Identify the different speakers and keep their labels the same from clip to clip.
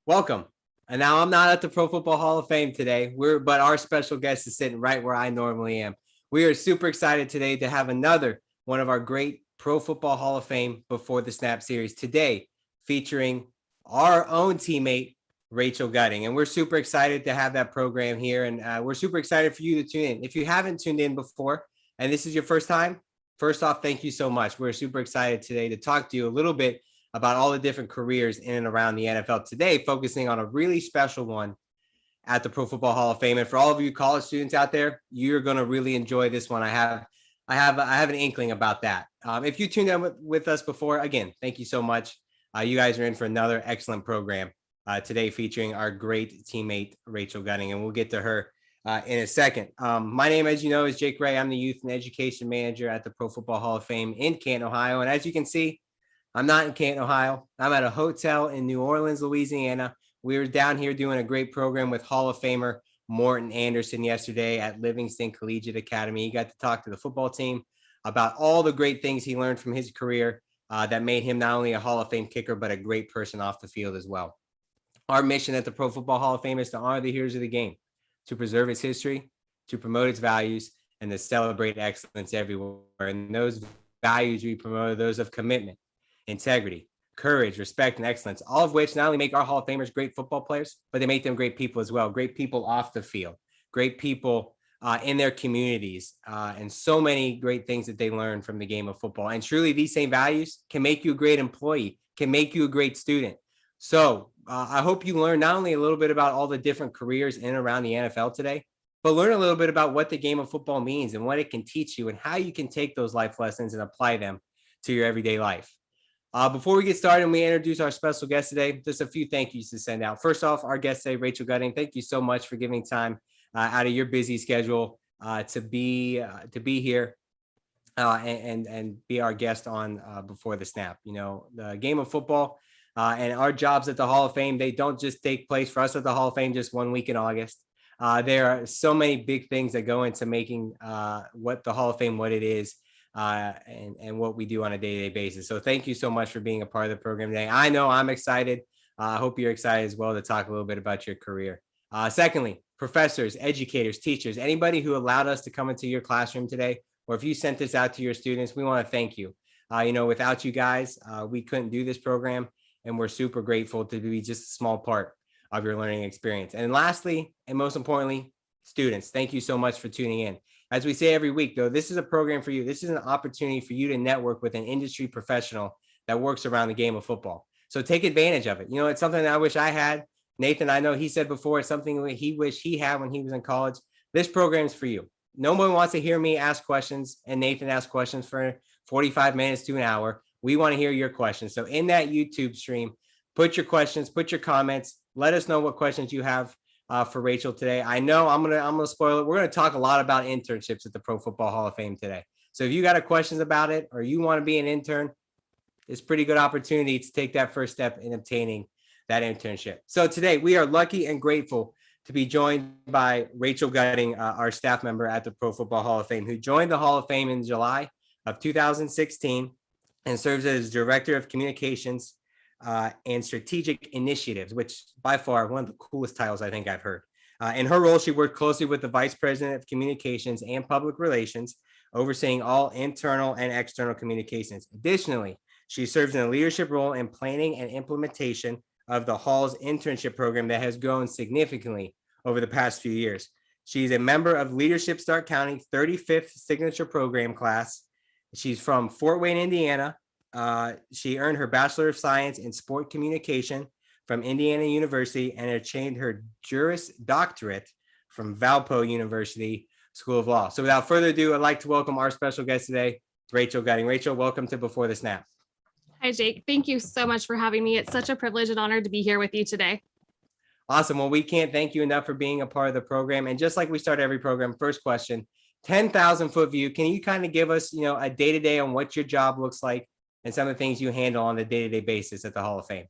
Speaker 1: Welcome. And now I'm not at the Pro Football Hall of Fame today. But our special guest is sitting right where I normally am. We are super excited today to have another one of our great Pro Football Hall of Fame Before the Snap series today, featuring our own teammate, Rachel Gutting. And we're super excited to have that program here. And we're super excited for you to tune in. If you haven't tuned in before, and this is your first time, first off, thank you so much. We're super excited today to talk to you a little bit about all the different careers in and around the NFL today, focusing on a really special one at the Pro Football Hall of Fame. And for all of you college students out there, you're going to really enjoy this one. I have an inkling about that. If you tuned in with us before, again, thank you so much. You guys are in for another excellent program today, featuring our great teammate, Rachel Gutting, and we'll get to her in a second. My name, as you know, is Jake Ray. I'm the Youth and Education Manager at the Pro Football Hall of Fame in Canton, Ohio. And as you can see, I'm not in Canton, Ohio. I'm at a hotel in New Orleans, Louisiana. We were down here doing a great program with Hall of Famer Morton Anderson yesterday at Livingston Collegiate Academy. He got to talk to the football team about all the great things he learned from his career that made him not only a Hall of Fame kicker, but a great person off the field as well. Our mission at the Pro Football Hall of Fame is to honor the heroes of the game, to preserve its history, to promote its values, and to celebrate excellence everywhere. And those values we promote are those of commitment, integrity, courage, respect, and excellence, all of which not only make our Hall of Famers great football players, but they make them great people as well, great people off the field, great people in their communities, and so many great things that they learn from the game of football. And truly, these same values can make you a great employee, can make you a great student. So I hope you learn not only a little bit about all the different careers in and around the NFL today, but learn a little bit about what the game of football means and what it can teach you and how you can take those life lessons and apply them to your everyday life. Before we get started and we introduce our special guest today, just a few thank yous to send out. First off, our guest today, Rachel Gutting, thank you so much for giving time out of your busy schedule to be here and be our guest on Before the Snap. You know, the game of football and our jobs at the Hall of Fame, they don't just take place for us at the Hall of Fame just 1 week in August. There are so many big things that go into making what the Hall of Fame, what it is. And what we do on a day-to-day basis. So thank you so much for being a part of the program today. I know I'm excited. I hope you're excited as well to talk a little bit about your career. Secondly, professors, educators, teachers, anybody who allowed us to come into your classroom today, or if you sent this out to your students, we want to thank you. Without you guys, we couldn't do this program, and we're super grateful to be just a small part of your learning experience. And lastly, and most importantly, students, thank you so much for tuning in. As we say every week, though, this is a program for you. This is an opportunity for you to network with an industry professional that works around the game of football. So take advantage of it. You know, it's something that I wish I had. Nathan, I know he said before, it's something he wished he had when he was in college. This program is for you. No one wants to hear me ask questions and Nathan ask questions for 45 minutes to an hour. We want to hear your questions. So in that YouTube stream, put your questions, put your comments. Let us know what questions you have for Rachel today. I know I'm gonna spoil it. We're gonna talk a lot about internships at the Pro Football Hall of Fame today. So if you got questions about it or you want to be an intern, it's a pretty good opportunity to take that first step in obtaining that internship. So today we are lucky and grateful to be joined by Rachel Gutting, our staff member at the Pro Football Hall of Fame, who joined the Hall of Fame in July of 2016 and serves as Director of Communications and Strategic Initiatives, which by far one of the coolest titles I think I've heard. In her role, she worked closely with the Vice President of Communications and Public Relations, overseeing all internal and external communications. Additionally, she serves in a leadership role in planning and implementation of the Hall's internship program that has grown significantly over the past few years. She's a member of Leadership Stark County 35th Signature Program class. She's from Fort Wayne, Indiana. She earned her Bachelor of Science in Sport Communication from Indiana University and attained her Juris Doctorate from Valpo University School of Law. So without further ado, I'd like to welcome our special guest today, Rachel Gutting. Rachel, welcome to Before the Snap.
Speaker 2: Hi, Jake. Thank you so much for having me. It's such a privilege and honor to be here with you today.
Speaker 1: Awesome. Well, we can't thank you enough for being a part of the program. And just like we start every program, first question, 10,000 foot view. Can you kind of give us, a day-to-day on what your job looks like and some of the things you handle on a day-to-day basis at the Hall of Fame?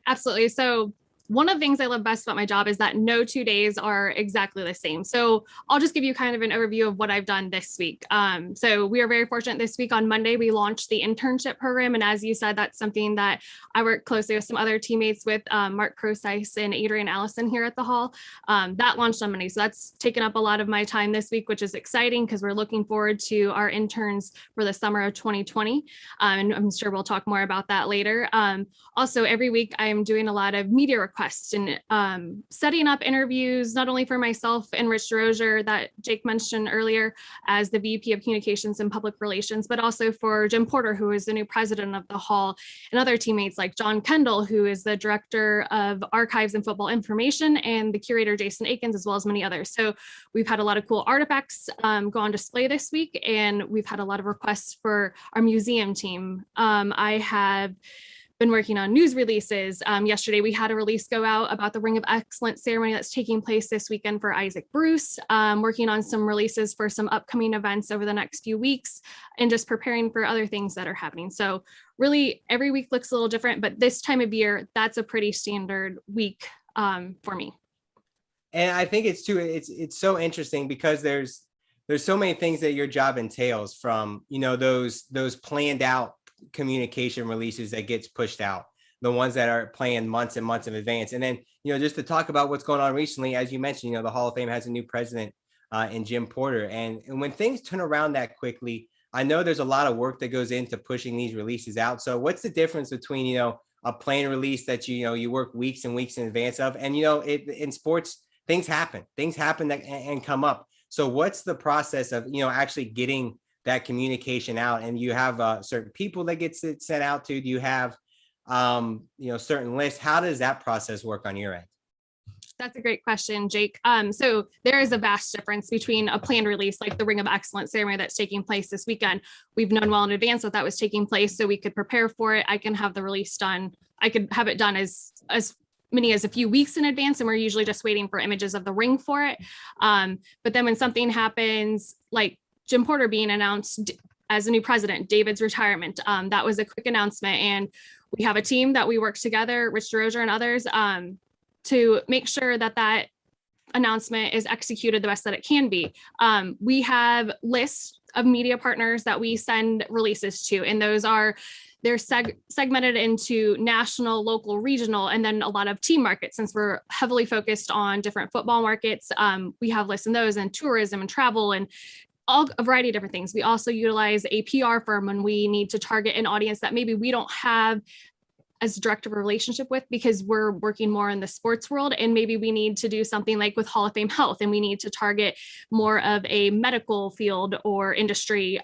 Speaker 2: Absolutely. So one of the things I love best about my job is that no 2 days are exactly the same. So I'll just give you kind of an overview of what I've done this week. So we are very fortunate this week. On Monday, we launched the internship program. And as you said, that's something that I work closely with some other teammates with, Mark Proseis and Adrian Allison here at the Hall. That launched on Monday. So that's taken up a lot of my time this week, which is exciting because we're looking forward to our interns for the summer of 2020. And I'm sure we'll talk more about that later. Also, every week I am doing a lot of media requests and setting up interviews, not only for myself and Rich DeRozier that Jake mentioned earlier as the VP of Communications and Public Relations, but also for Jim Porter, who is the new president of the Hall, and other teammates like John Kendall, who is the director of Archives and Football Information, and the curator Jason Akins, as well as many others. So we've had a lot of cool artifacts go on display this week, and we've had a lot of requests for our museum team. I have been working on news releases. Yesterday, we had a release go out about the Ring of Excellence ceremony that's taking place this weekend for Isaac Bruce, working on some releases for some upcoming events over the next few weeks, and just preparing for other things that are happening. So really, every week looks a little different, but this time of year, that's a pretty standard week for me.
Speaker 1: And I think it's so interesting because there's so many things that your job entails, from, those planned out communication releases that gets pushed out, the ones that are planned months and months in advance. And then, just to talk about what's going on recently, as you mentioned, the Hall of Fame has a new president in Jim Porter. And when things turn around that quickly, I know there's a lot of work that goes into pushing these releases out. So what's the difference between, a planned release that, you work weeks and weeks in advance of, and, in sports, things happen and come up. So what's the process of, actually getting that communication out? And you have certain people that gets it sent out to? Do you have, certain lists? How does that process work on your end?
Speaker 2: That's a great question, Jake. So there is a vast difference between a planned release like the Ring of Excellence ceremony that's taking place this weekend. We've known well in advance that was taking place, so we could prepare for it. I can have the release done. I could have it done as many as a few weeks in advance, and we're usually just waiting for images of the ring for it. But then when something happens, like Jim Porter being announced as a new president, David's retirement, that was a quick announcement. And we have a team that we work together, Rich DeRozier and others, to make sure that that announcement is executed the best that it can be. We have lists of media partners that we send releases to, and they're segmented into national, local, regional, and then a lot of team markets. Since we're heavily focused on different football markets, we have lists in those, and tourism and travel and a variety of different things. We also utilize a PR firm when we need to target an audience that maybe we don't have as direct of a relationship with, because we're working more in the sports world, and maybe we need to do something like with Hall of Fame Health, and we need to target more of a medical field or industry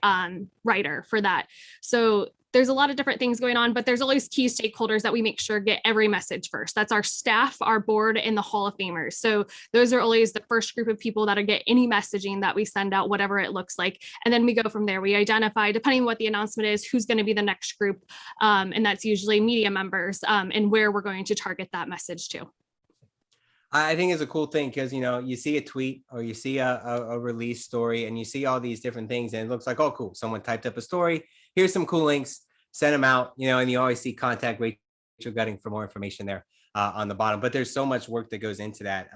Speaker 2: writer for that. So there's a lot of different things going on, but there's always key stakeholders that we make sure get every message first. That's our staff, our board, and the Hall of Famers. So those are always the first group of people that get any messaging that we send out, whatever it looks like. And then we go from there. We identify, depending on what the announcement is, who's going to be the next group. And that's usually media members, and where we're going to target that message to.
Speaker 1: I think it's a cool thing because, you see a tweet or you see a release story, and you see all these different things, and it looks like, oh, cool, someone typed up a story. Here's some cool links, send them out, and you always see contact Rachel Gutting for more information there on the bottom. But there's so much work that goes into that.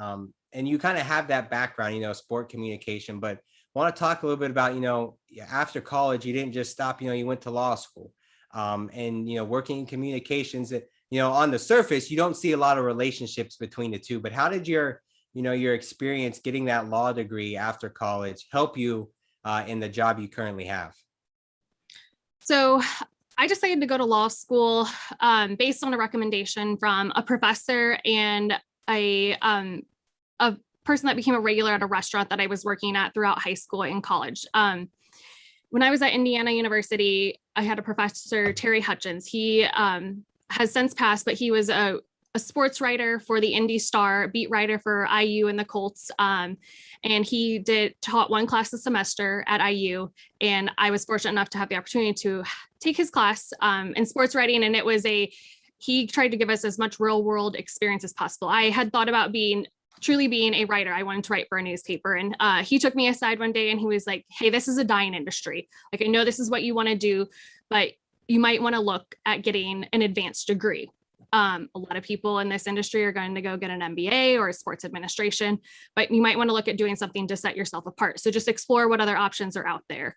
Speaker 1: And you kind of have that background, sport communication, but want to talk a little bit about, after college, you didn't just stop, you went to law school, and, working in communications that, on the surface, you don't see a lot of relationships between the two. But how did your experience getting that law degree after college help you in the job you currently have?
Speaker 2: So I decided to go to law school based on a recommendation from a professor and a person that became a regular at a restaurant that I was working at throughout high school and college. When I was at Indiana University, I had a professor, Terry Hutchins. He has since passed, but he was a sports writer for the Indy Star, beat writer for IU and the Colts. And he taught one class a semester at IU. And I was fortunate enough to have the opportunity to take his class in sports writing. And he tried to give us as much real world experience as possible. I had thought about truly being a writer. I wanted to write for a newspaper. And he took me aside one day and he was like, hey, this is a dying industry. Like, I know this is what you want to do, but you might want to look at getting an advanced degree. A lot of people in this industry are going to go get an MBA or a sports administration, but you might want to look at doing something to set yourself apart. So just explore what other options are out there.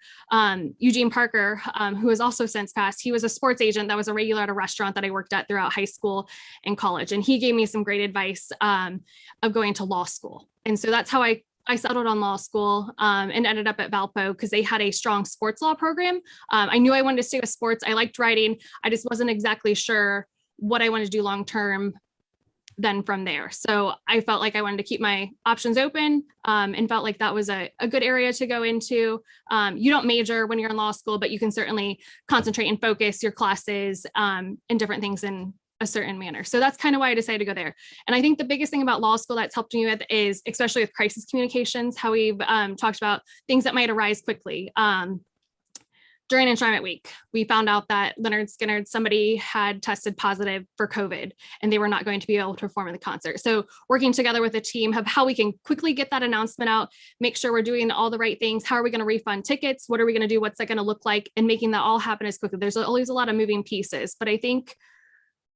Speaker 2: Eugene Parker, who has also since passed, he was a sports agent that was a regular at a restaurant that I worked at throughout high school and college. And he gave me some great advice of going to law school. And so that's how I settled on law school and ended up at Valpo because they had a strong sports law program. I knew I wanted to stay with sports. I liked writing. I just wasn't exactly sure what I wanted to do long term then from there. So I felt like I wanted to keep my options open and felt like that was a good area to go into. You don't major when you're in law school, but you can certainly concentrate and focus your classes and different things in a certain manner. So that's kind of why I decided to go there. And I think the biggest thing about law school that's helped me with is, especially with crisis communications, how we've talked about things that might arise quickly. During Enshrinement Week, we found out that Leonard Skinner, somebody had tested positive for COVID and they were not going to be able to perform in the concert. So working together with a team of how we can quickly get that announcement out, make sure we're doing all the right things. How are we going to refund tickets? What are we going to do? What's that going to look like? And making that all happen as quickly. There's always a lot of moving pieces, but I think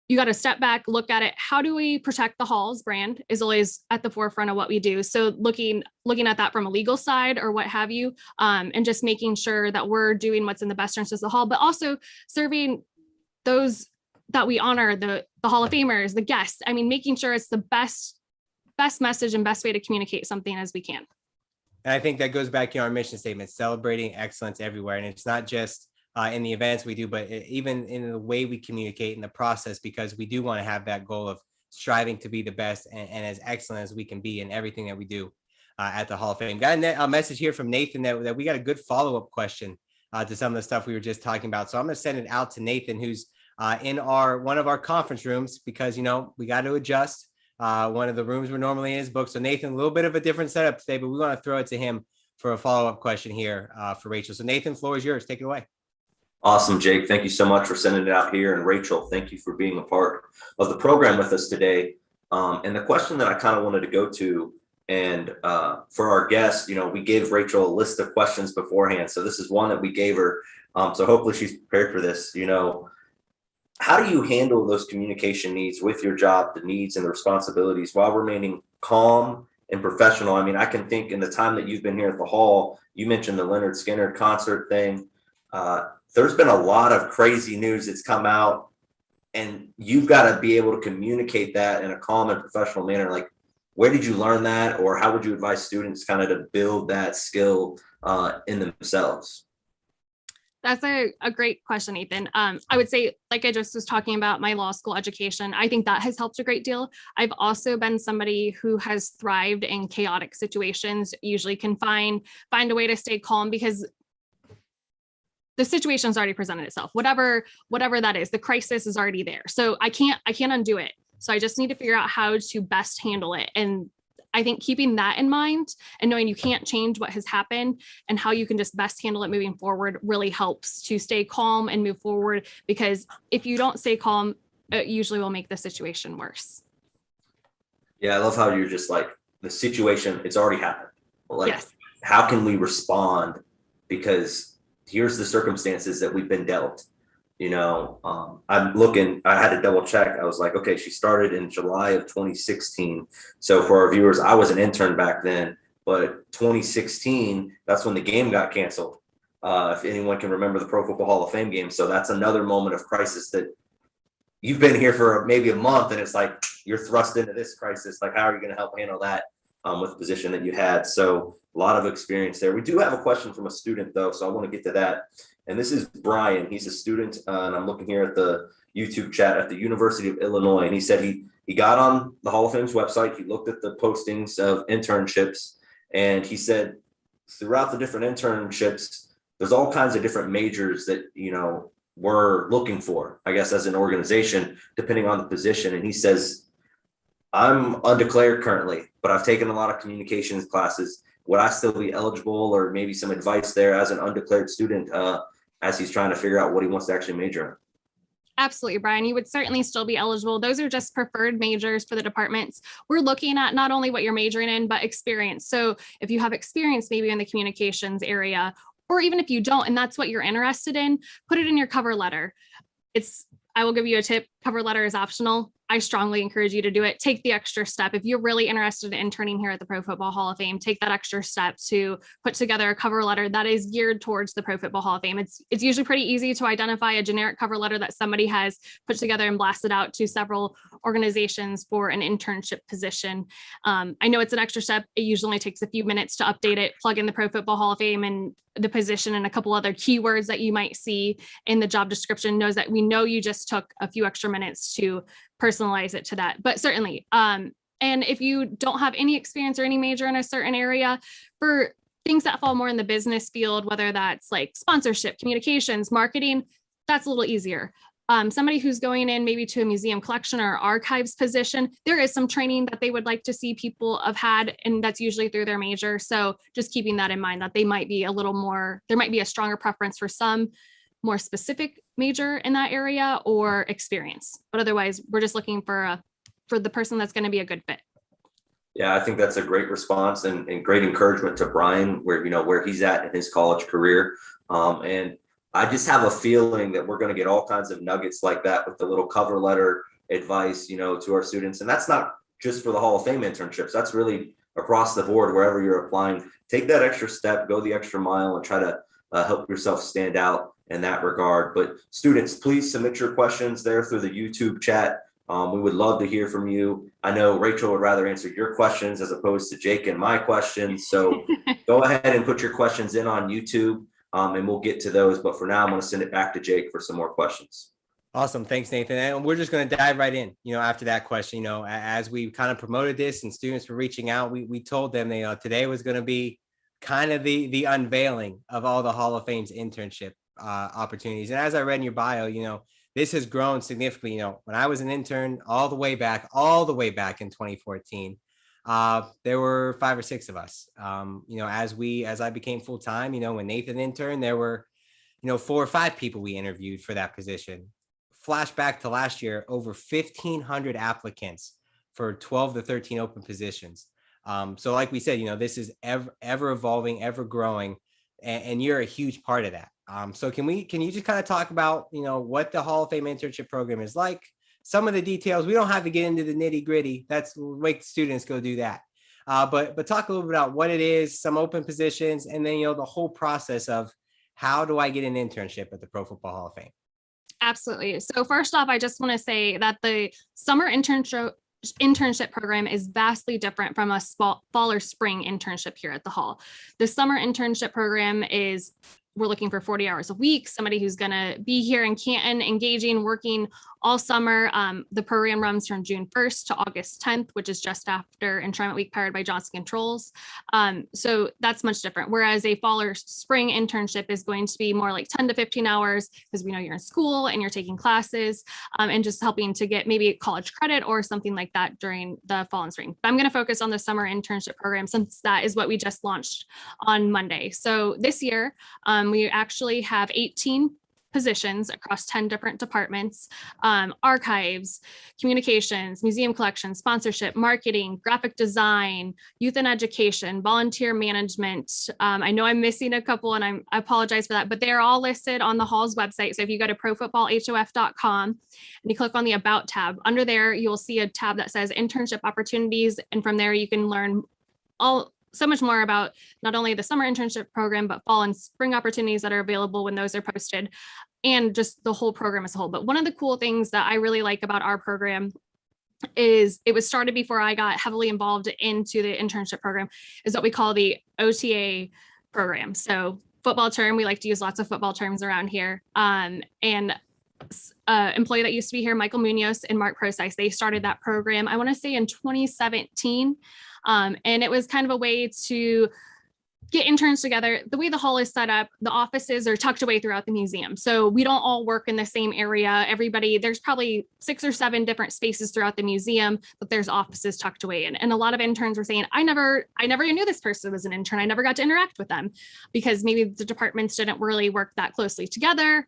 Speaker 2: you got to step back, look at it. How do we protect the Hall's brand is always at the forefront of what we do. So looking at that from a legal side or what have you, and just making sure that we're doing what's in the best interest of the Hall, but also serving those that we honor, the Hall of Famers, the guests. I mean, making sure it's the best message and best way to communicate something as we can.
Speaker 1: And I think that goes back to our mission statement, celebrating excellence everywhere. And it's not just in the events we do, but even in the way we communicate in the process, because we do want to have that goal of striving to be the best and as excellent as we can be in everything that we do at the Hall of Fame. Got a message here from Nathan that we got a good follow-up question to some of the stuff we were just talking about. So I'm going to send it out to Nathan, who's in one of our conference rooms, because, you know, we got to adjust. One of the rooms we're normally in is booked. So Nathan, a little bit of a different setup today, but we want to throw it to him for a follow-up question here for Rachel. So Nathan, floor is yours. Take it away.
Speaker 3: Awesome, Jake. Thank you so much for sending it out here. And Rachel, thank you for being a part of the program with us today. And the question that I kind of wanted to go to, and for our guests, you know, we gave Rachel a list of questions beforehand. So this is one that we gave her. So hopefully she's prepared for this. You know, how do you handle those communication needs with your job, the needs and the responsibilities, while remaining calm and professional? I mean, I can think in the time that you've been here at the Hall, you mentioned the Leonard Skinner concert thing. There's been a lot of crazy news that's come out, and you've got to be able to communicate that in a calm and professional manner. Like, where did you learn that, or how would you advise students kind of to build that skill in themselves?
Speaker 2: That's a great question, Ethan. I would say, like I just was talking about my law school education, I think that has helped a great deal. I've also been somebody who has thrived in chaotic situations, usually can find a way to stay calm because the situation's already presented itself. Whatever that is, the crisis is already there. So I can't undo it. So I just need to figure out how to best handle it. And I think keeping that in mind and knowing you can't change what has happened and how you can just best handle it moving forward really helps to stay calm and move forward, because if you don't stay calm, it usually will make the situation worse.
Speaker 3: Yeah, I love how you're just like, the situation, it's already happened. Like, yes. How can we respond? Because here's the circumstances that we've been dealt. You know, I'm looking, I had to double check. I was like, okay, she started in July of 2016. So for our viewers, I was an intern back then, but 2016, that's when the game got canceled. If anyone can remember the Pro Football Hall of Fame game. So that's another moment of crisis that you've been here for maybe a month, and it's like, you're thrust into this crisis. Like, how are you going to help handle that with the position that you had? So a lot of experience there. We do have a question from a student though, so I want to get to that. And this is Brian. He's a student, and I'm looking here at the YouTube chat at the University of Illinois. And he said he got on the Hall of Fame's website. He looked at the postings of internships, and he said throughout the different internships, there's all kinds of different majors that, you know, we're looking for, I guess, as an organization, depending on the position. And he says, I'm undeclared currently, but I've taken a lot of communications classes. Would I still be eligible, or maybe some advice there as an undeclared student as he's trying to figure out what he wants to actually major in?
Speaker 2: Absolutely, Brian. You would certainly still be eligible. Those are just preferred majors for the departments. We're looking at not only what you're majoring in, but experience. So if you have experience maybe in the communications area, or even if you don't, and that's what you're interested in, put it in your cover letter. I will give you a tip. Cover letter is optional. I strongly encourage you to do it. Take the extra step. If you're really interested in interning here at the Pro Football Hall of Fame, take that extra step to put together a cover letter that is geared towards the Pro Football Hall of Fame. It's usually pretty easy to identify a generic cover letter that somebody has put together and blasted out to several organizations for an internship position. I know it's an extra step. It usually only takes a few minutes to update it, plug in the Pro Football Hall of Fame and the position and a couple other keywords that you might see in the job description. Knows that we know you just took a few extra minutes to personalize it to that, but certainly. And if you don't have any experience or any major in a certain area, for things that fall more in the business field, whether that's like sponsorship, communications, marketing, that's a little easier. Somebody who's going in maybe to a museum collection or archives position, there is some training that they would like to see people have had, and that's usually through their major. So just keeping that in mind, that they might be a little more, there might be a stronger preference for some more specific major in that area or experience. But otherwise, we're just looking for the person that's going to be a good fit.
Speaker 3: Yeah, I think that's a great response and great encouragement to Brian, where he's at in his college career. And I just have a feeling that we're going to get all kinds of nuggets like that with the little cover letter advice, to our students. And that's not just for the Hall of Fame internships. That's really across the board, wherever you're applying. Take that extra step, go the extra mile, and try to help yourself stand out in that regard. But students, please submit your questions there through the YouTube chat. We would love to hear from you. I know Rachel would rather answer your questions as opposed to Jake and my questions. So go ahead and put your questions in on YouTube. And we'll get to those. But for now, I'm going to send it back to Jake for some more questions.
Speaker 1: Awesome. Thanks, Nathan. And we're just going to dive right in, after that question. As we kind of promoted this and students were reaching out, we told them, today was going to be kind of the unveiling of all the Hall of Fame's internship opportunities. And as I read in your bio, this has grown significantly. When I was an intern all the way back in 2014, there were 5 or 6 of us. As I became full time, when Nathan interned, there were, 4 or 5 people we interviewed for that position. Flashback to last year, over 1,500 applicants for 12 to 13 open positions. So like we said, this is ever evolving, ever growing, and you're a huge part of that. So can you just kind of talk about, what the Hall of Fame internship program is like? Some of the details, we don't have to get into the nitty gritty. We'll make the students go do that. But talk a little bit about what it is, some open positions, and then, the whole process of how do I get an internship at the Pro Football Hall of Fame?
Speaker 2: Absolutely. So first off, I just want to say that the summer internship program is vastly different from a fall or spring internship here at the Hall. The summer internship program we're looking for 40 hours a week, somebody who's going to be here in Canton, engaging, working all summer. The program runs from June 1st to August 10th, which is just after Enshrinement Week powered by Johnson Controls. So that's much different. Whereas a fall or spring internship is going to be more like 10 to 15 hours because we know you're in school and you're taking classes and just helping to get maybe college credit or something like that during the fall and spring. But I'm going to focus on the summer internship program since that is what we just launched on Monday. So this year, we actually have 18 positions across 10 different departments, archives, communications, museum collections, sponsorship, marketing, graphic design, youth and education, volunteer management. I know I'm missing a couple and I apologize for that, but they're all listed on the Hall's website. So if you go to profootballhof.com and you click on the About tab, under there, you'll see a tab that says internship opportunities. And from there, you can learn so much more about not only the summer internship program, but fall and spring opportunities that are available when those are posted, and just the whole program as a whole. But one of the cool things that I really like about our program is it was started before I got heavily involved into the internship program, is what we call the OTA program. So football term, we like to use lots of football terms around here. And employee that used to be here, Michael Munoz and Mark Procyse, they started that program, I want to say in 2017. And it was kind of a way to get interns together. The way the hall is set up, the offices are tucked away throughout the museum. So we don't all work in the same area. There's probably 6 or 7 different spaces throughout the museum, but there's offices tucked away in. And a lot of interns were saying, I never knew this person was an intern. I never got to interact with them because maybe the departments didn't really work that closely together.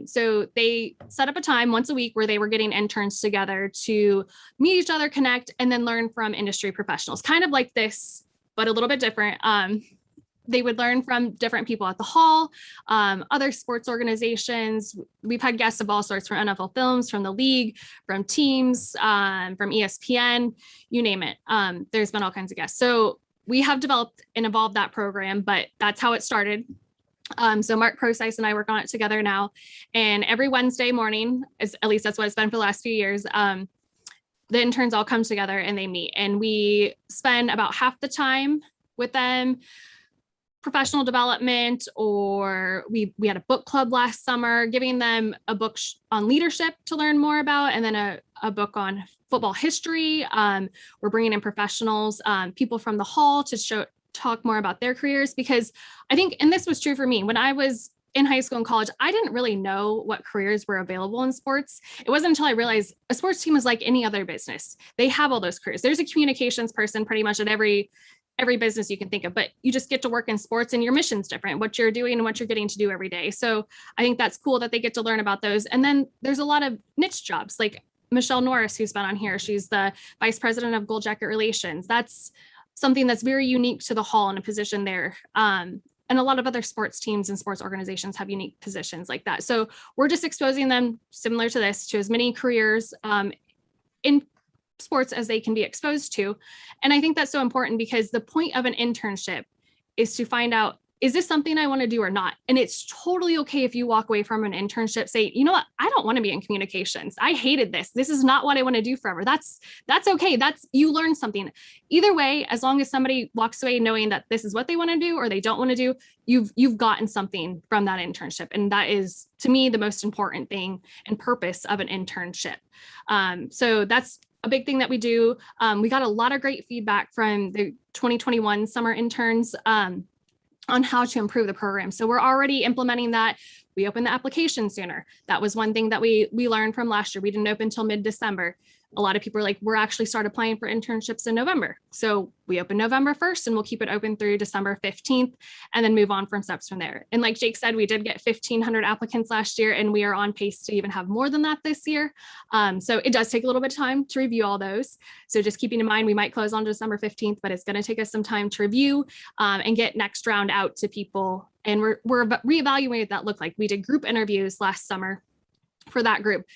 Speaker 2: So they set up a time once a week where they were getting interns together to meet each other, connect, and then learn from industry professionals, kind of like this, but a little bit different. they would learn from different people at the hall, other sports organizations. We've had guests of all sorts, from NFL Films, from the league, from teams, from ESPN, you name it. There's been all kinds of guests. So we have developed and evolved that program, but that's how it started. So Mark Proseis and I work on it together now. And every Wednesday morning, at least that's what it's been for the last few years, the interns all come together and they meet. And we spend about half the time with them professional development, or we had a book club last summer, giving them a book on leadership to learn more about, and then a book on football history. We're bringing in professionals, people from the hall to talk more about their careers, because I think, and this was true for me, when I was in high school and college, I didn't really know what careers were available in sports. It wasn't until I realized a sports team is like any other business. They have all those careers. There's a communications person pretty much at every business you can think of, but you just get to work in sports and your mission's different, what you're doing and what you're getting to do every day. So I think that's cool that they get to learn about those. And then there's a lot of niche jobs, like Michelle Norris, who's been on here. She's the vice president of Gold Jacket Relations. That's something that's very unique to the hall and a position there. And a lot of other sports teams and sports organizations have unique positions like that. So we're just exposing them, similar to this, to as many careers in sports as they can be exposed to. And I think that's so important, because the point of an internship is to find out, is this something I want to do or not? And it's totally okay if you walk away from an internship, say, you know what, I don't want to be in communications. I hated this. This is not what I want to do forever. That's okay. You learn something. Either way, as long as somebody walks away knowing that this is what they want to do or they don't want to do, you've gotten something from that internship. And that is, to me, the most important thing and purpose of an internship. So that's a big thing that we do. We got a lot of great feedback from the 2021 summer interns on how to improve the program. So we're already implementing that. We opened the application sooner. That was one thing that we learned from last year. We didn't open until mid-December. A lot of people are like, we're actually started applying for internships in November. So we open November 1st and we'll keep it open through December 15th and then move on from steps from there. And like Jake said, we did get 1,500 applicants last year, and we are on pace to even have more than that this year. So it does take a little bit of time to review all those. So just keeping in mind, we might close on December 15th, but it's going to take us some time to review and get next round out to people. And we're reevaluating what that looked like. We did group interviews last summer for that group.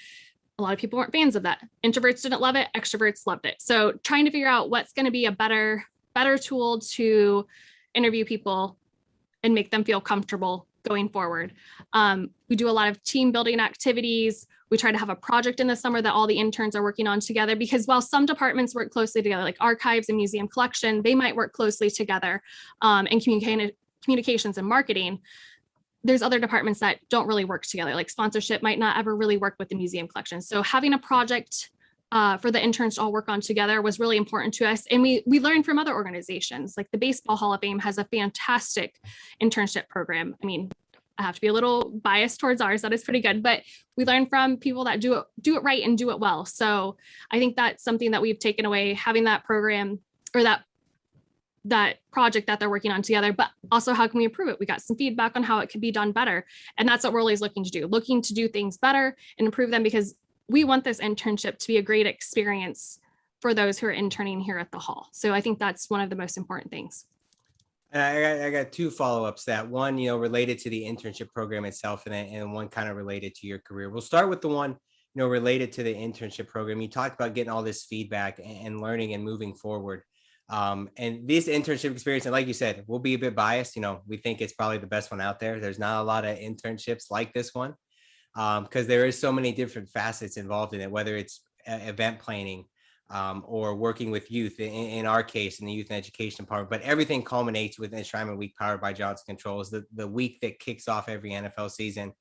Speaker 2: A lot of people weren't fans of that. Introverts didn't love it. Extroverts loved it. So trying to figure out what's going to be a better tool to interview people and make them feel comfortable going forward. We do a lot of team building activities. We try to have a project in the summer that all the interns are working on together, because while some departments work closely together, like archives and museum collection, they might work closely together in communications and marketing. There's other departments that don't really work together, like sponsorship might not ever really work with the museum collection. So having a project for the interns to all work on together was really important to us. And we learned from other organizations, like the Baseball Hall of Fame has a fantastic internship program. I mean, I have to be a little biased towards ours. That is pretty good, but we learn from people that do it right and do it well. So I think that's something that we've taken away, having that program or that project that they're working on together, but also how can we improve it? We got some feedback on how it could be done better. And that's what we're always looking to do things better and improve them, because we want this internship to be a great experience for those who are interning here at the hall. So I think that's one of the most important things.
Speaker 1: I got two follow-ups. That one, related to the internship program itself, and one kind of related to your career. We'll start with the one, related to the internship program. You talked about getting all this feedback and learning and moving forward. And this internship experience, and like you said, we'll be a bit biased. We think it's probably the best one out there. There's not a lot of internships like this one, because there is so many different facets involved in it, whether it's event planning or working with youth, in our case, in the youth and education department. But everything culminates with Enshrinement Week powered by Johnson Controls, the week that kicks off every NFL season.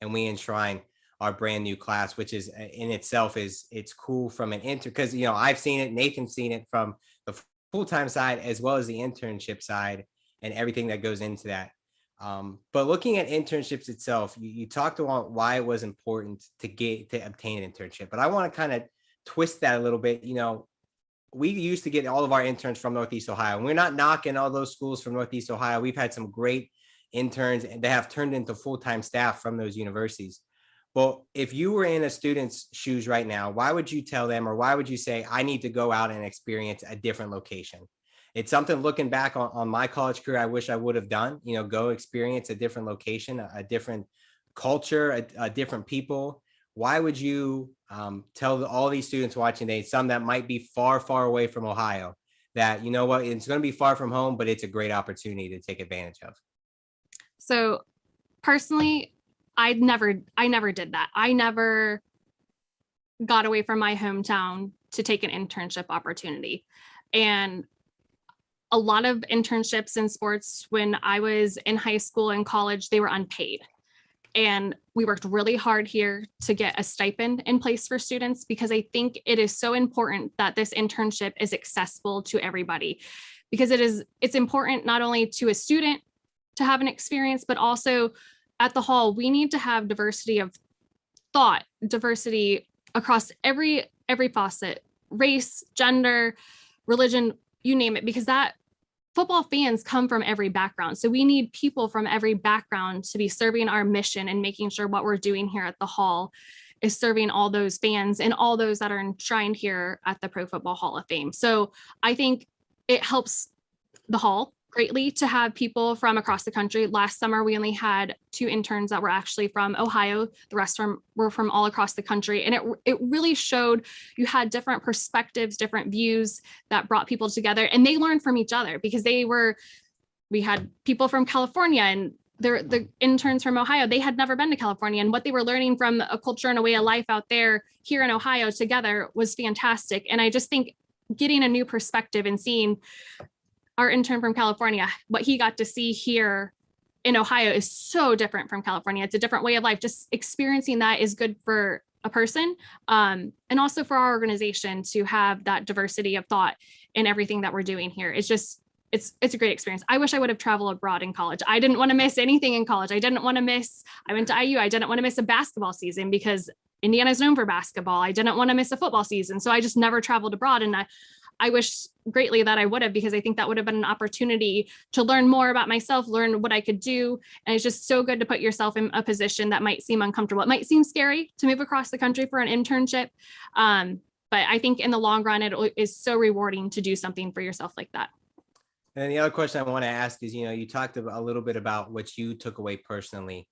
Speaker 1: And we enshrine our brand new class, which is in itself it's cool from an because, I've seen it, Nathan's seen it from the full-time side as well as the internship side and everything that goes into that. But looking at internships itself, you talked about why it was important to obtain an internship, but I want to kind of twist that a little bit. We used to get all of our interns from Northeast Ohio, and we're not knocking all those schools from Northeast Ohio. We've had some great interns and they have turned into full-time staff from those universities. Well, if you were in a student's shoes right now, why would you tell them, or why would you say, I need to go out and experience a different location? it's something looking back on my college career, I wish I would have done, go experience a different location, a different culture, a different people. Why would you tell all these students watching today, some that might be far, far away from Ohio, that, you know what, it's going to be far from home, but it's a great opportunity to take advantage of?
Speaker 2: So personally, I never did that. I never got away from my hometown to take an internship opportunity. And a lot of internships in sports when I was in high school and college, they were unpaid. And we worked really hard here to get a stipend in place for students, because I think it is so important that this internship is accessible to everybody, because it's important not only to a student to have an experience, but also at the hall, we need to have diversity of thought, diversity across every faucet, race, gender, religion, you name it, because that football fans come from every background. So we need people from every background to be serving our mission and making sure what we're doing here at the hall is serving all those fans and all those that are enshrined here at the Pro Football Hall of Fame. So I think it helps the hall greatly to have people from across the country. Last summer, we only had 2 interns that were actually from Ohio. The rest were from all across the country. And it really showed you had different perspectives, different views that brought people together, and they learned from each other, because we had people from California and the interns from Ohio, they had never been to California, and what they were learning from a culture and a way of life out there here in Ohio together was fantastic. And I just think getting a new perspective and seeing our intern from California, what he got to see here in Ohio is so different from California. It's a different way of life. Just experiencing that is good for a person, and also for our organization to have that diversity of thought in everything that we're doing here. It's a great experience. I wish I would have traveled abroad in college. I didn't want to miss anything in college. I went to IU. I didn't want to miss a basketball season because Indiana is known for basketball. I didn't want to miss a football season. So I just never traveled abroad. And I wish greatly that I would have, because I think that would have been an opportunity to learn more about myself, learn what I could do. And it's just so good to put yourself in a position that might seem uncomfortable. It might seem scary to move across the country for an internship. But I think in the long run, it is so rewarding to do something for yourself like that.
Speaker 1: And the other question I want to ask is, you talked a little bit about what you took away personally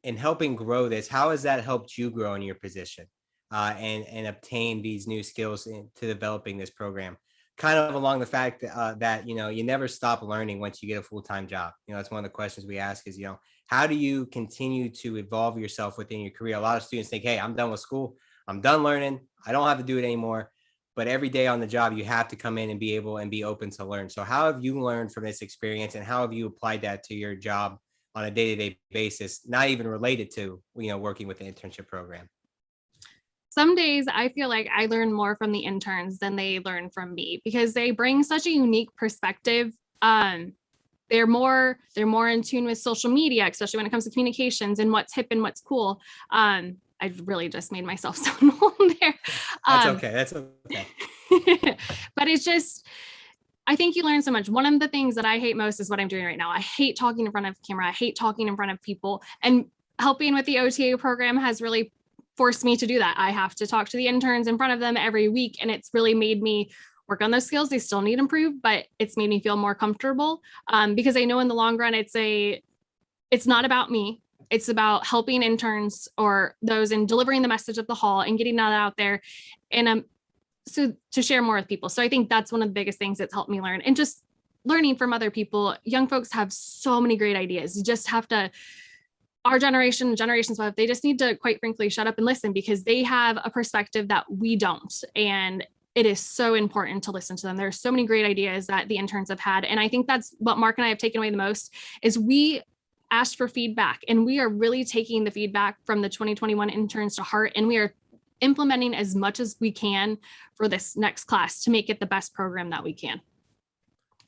Speaker 1: in helping grow this. How has that helped you grow in your position and obtain these new skills to developing this program? Kind of along the fact that, you never stop learning once you get a full-time job. That's one of the questions we ask is, how do you continue to evolve yourself within your career? A lot of students think, hey, I'm done with school. I'm done learning. I don't have to do it anymore. But every day on the job, you have to come in and be able and be open to learn. So how have you learned from this experience, and how have you applied that to your job on a day-to-day basis, not even related to, working with the internship program?
Speaker 2: Some days I feel like I learn more from the interns than they learn from me, because they bring such a unique perspective. They're more in tune with social media, especially when it comes to communications and what's hip and what's cool. I really just made myself sound old there.
Speaker 1: That's okay.
Speaker 2: But it's just, I think you learn so much. One of the things that I hate most is what I'm doing right now. I hate talking in front of camera. I hate talking in front of people, and helping with the OTA program has really forced me to do that. I have to talk to the interns in front of them every week, and it's really made me work on those skills. They still need improved, but it's made me feel more comfortable because I know in the long run, it's not about me. It's about helping interns or those and delivering the message at the hall and getting that out there, and so to share more with people. So I think that's one of the biggest things that's helped me learn, and just learning from other people. Young folks have so many great ideas. You just have to, our generation, generations above, they just need to, quite frankly, shut up and listen, because they have a perspective that we don't. And it is so important to listen to them. There's so many great ideas that the interns have had. And I think that's what Mark and I have taken away the most, is we asked for feedback, and we are really taking the feedback from the 2021 interns to heart. And we are implementing as much as we can for this next class to make it the best program that we can.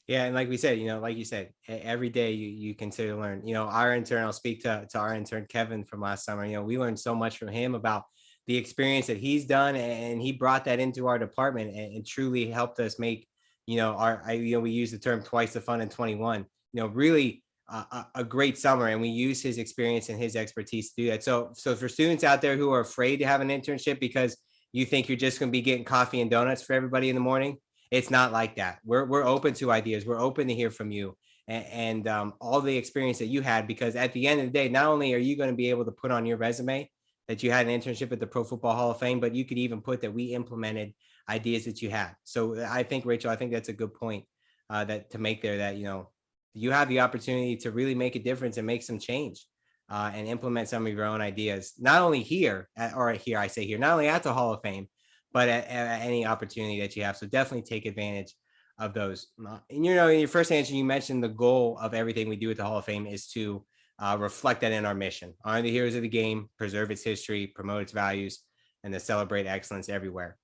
Speaker 1: Yeah. And like we said, like you said, every day you consider to learn. Our intern, I'll speak to our intern, Kevin, from last summer. We learned so much from him about the experience that he's done, and he brought that into our department and truly helped us make, we use the term twice the fun in 21, really a great summer. And we use his experience and his expertise to do that. So for students out there who are afraid to have an internship because you think you're just going to be getting coffee and donuts for everybody in the morning, It's not like that. We're open to ideas. We're open to hear from you and all the experience that you had, because at the end of the day, not only are you going to be able to put on your resume that you had an internship at the Pro Football Hall of Fame, but you could even put that we implemented ideas that you had. So I think, Rachel, I think that's a good point that to make there, that, you know, you have the opportunity to really make a difference and make some change and implement some of your own ideas, not only here not only at the Hall of Fame, but at any opportunity that you have. So definitely take advantage of those. And, you know, in your first answer, you mentioned the goal of everything we do at the Hall of Fame is to reflect that in our mission: honor the heroes of the game, preserve its history, promote its values, and to celebrate excellence everywhere.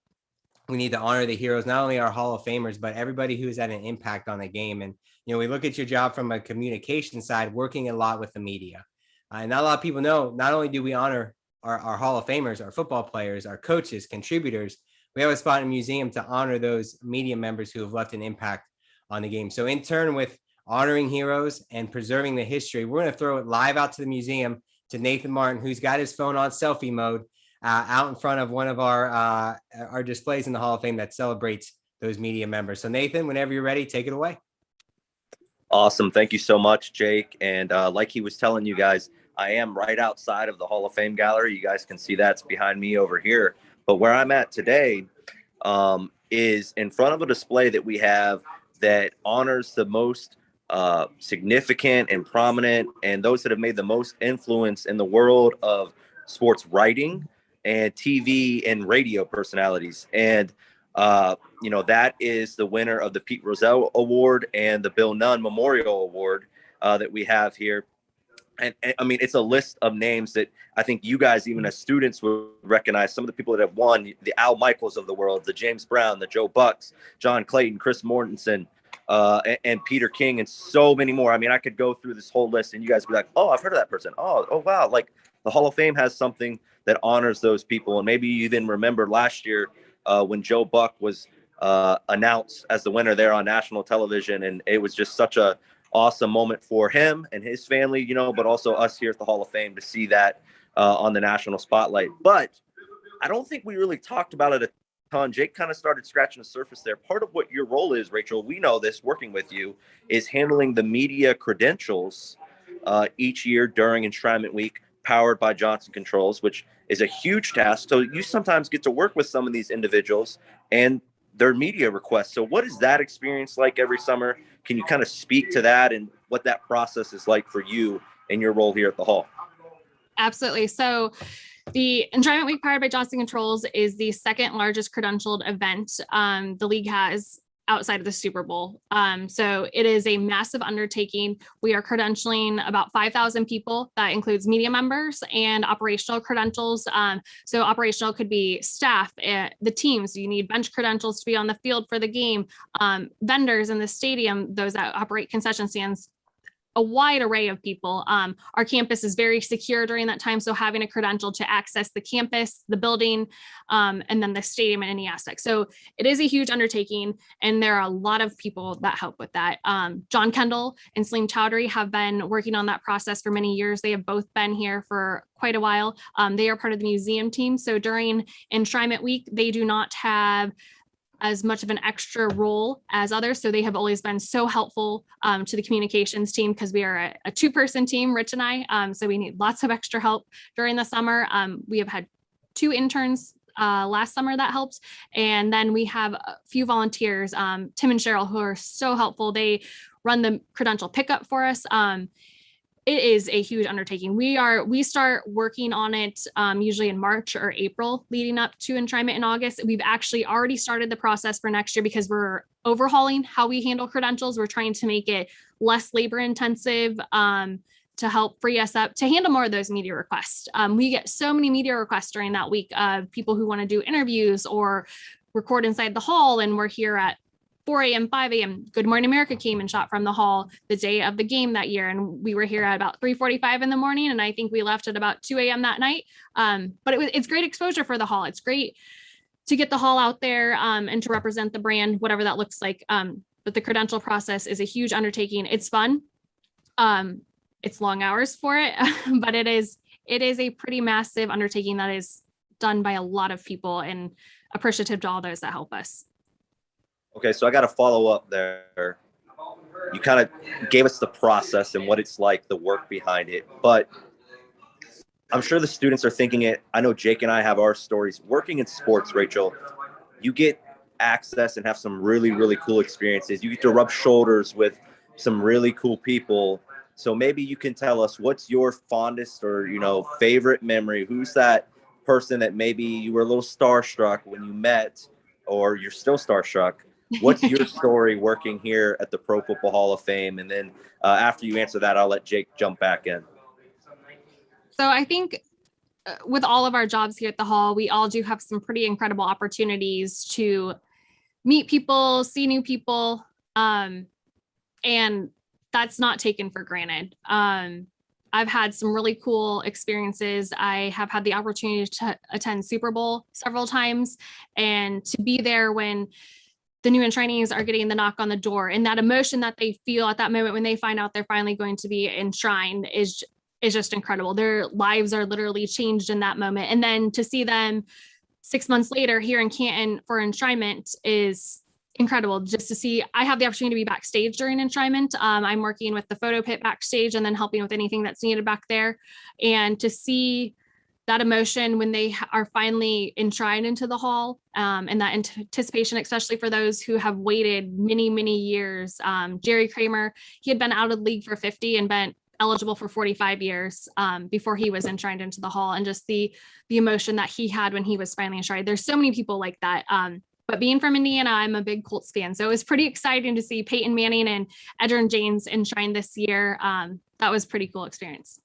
Speaker 1: We need to honor the heroes, not only our Hall of Famers, but everybody who's had an impact on the game. And, you know, we look at your job from a communication side, working a lot with the media. And not a lot of people know, not only do we honor our Hall of Famers, our football players, our coaches, contributors, we have a spot in the museum to honor those media members who have left an impact on the game. So in turn, with honoring heroes and preserving the history, we're going to throw it live out to the museum to Nathan Martin, who's got his phone on selfie mode out in front of one of our displays in the Hall of Fame that celebrates those media members. So Nathan, whenever you're ready, take it away.
Speaker 4: Awesome. Thank you so much, Jake. And like he was telling you guys, I am right outside of the Hall of Fame gallery. You guys can see that's behind me over here. But where I'm at today is in front of a display that we have that honors the most significant and prominent and those that have made the most influence in the world of sports writing and TV and radio personalities. And you know, that is the winner of the Pete Rozelle Award and the Bill Nunn Memorial Award that we have here. And I mean, it's a list of names that I think you guys, even as students, would recognize. Some of the people that have won, the Al Michaels of the world, the James Brown, the Joe Bucks, John Clayton, Chris Mortensen, and Peter King, and so many more. I mean, I could go through this whole list and you guys would be like, oh, I've heard of that person. Oh, wow. Like the Hall of Fame has something that honors those people. And maybe you even remember last year when Joe Buck was announced as the winner there on national television. And it was just such a awesome moment for him and his family, you know, but also us here at the Hall of Fame to see that on the national spotlight. But I don't think we really talked about it a ton. Jake kind of started scratching the surface there. Part of what your role is, Rachel, we know this working with you, is handling the media credentials each year during Enshrinement Week, powered by Johnson Controls, which is a huge task. So you sometimes get to work with some of these individuals and their media requests. So what is that experience like every summer? Can you kind of speak to that and what that process is like for you and your role here at the Hall?
Speaker 2: Absolutely. So the Enshrinement Week powered by Johnson Controls is the second largest credentialed event the league has outside of the Super Bowl. So it is a massive undertaking. We are credentialing about 5,000 people. That includes media members and operational credentials. So operational could be staff, the teams. You need bench credentials to be on the field for the game, vendors in the stadium, those that operate concession stands, a wide array of people. Our campus is very secure during that time. So having a credential to access the campus, the building, and then the stadium in any aspect. So it is a huge undertaking. And there are a lot of people that help with that. John Kendall and Salim Chowdhury have been working on that process for many years. They have both been here for quite a while. They are part of the museum team. So during Enshrinement Week, they do not have as much of an extra role as others. So they have always been so helpful to the communications team because we are a two-person team, Rich and I. So we need lots of extra help during the summer. We have had 2 interns last summer that helped. And then we have a few volunteers, Tim and Cheryl, who are so helpful. They run the credential pickup for us. It is a huge undertaking. We start working on it usually in March or April, leading up to enshrinement in August. We've actually already started the process for next year because we're overhauling how we handle credentials. We're trying to make it less labor intensive to help free us up to handle more of those media requests. We get so many media requests during that week of people who want to do interviews or record inside the hall, and we're here at 4 a.m., 5 a.m. Good Morning America came and shot from the hall the day of the game that year. And we were here at about 3:45 in the morning. And I think we left at about 2 a.m. that night. But it's great exposure for the hall. It's great to get the hall out there and to represent the brand, whatever that looks like. But the credential process is a huge undertaking. It's fun. It's long hours for it, but it is a pretty massive undertaking that is done by a lot of people, and appreciative to all those that help us.
Speaker 4: Okay, so I got to follow up there. You kind of gave us the process and what it's like, the work behind it, but I'm sure the students are thinking it. I know Jake and I have our stories working in sports, Rachel. You get access and have some really, really cool experiences. You get to rub shoulders with some really cool people. So maybe you can tell us what's your fondest or, favorite memory. Who's that person that maybe you were a little starstruck when you met, or you're still starstruck? What's your story working here at the Pro Football Hall of Fame? And then after you answer that, I'll let Jake jump back in.
Speaker 2: So I think with all of our jobs here at the Hall, we all do have some pretty incredible opportunities to meet people, see new people, and that's not taken for granted. I've had some really cool experiences. I have had the opportunity to attend Super Bowl several times, and to be there when the new trainees are getting the knock on the door, and that emotion that they feel at that moment when they find out they're finally going to be enshrined is just incredible. Their lives are literally changed in that moment. And then to see them 6 months later here in Canton for enshrinement is incredible. Just to see, I have the opportunity to be backstage during enshrinement. I'm working with the photo pit backstage and then helping with anything that's needed back there. And to see that emotion when they are finally enshrined into the hall, and that anticipation, especially for those who have waited many, many years. Jerry Cramer, he had been out of the league for 50 and been eligible for 45 years before he was enshrined into the hall, and just the emotion that he had when he was finally enshrined. There's so many people like that. But being from Indiana, I'm a big Colts fan. So it was pretty exciting to see Peyton Manning and Edgerrin James enshrined this year. That was a pretty cool experience.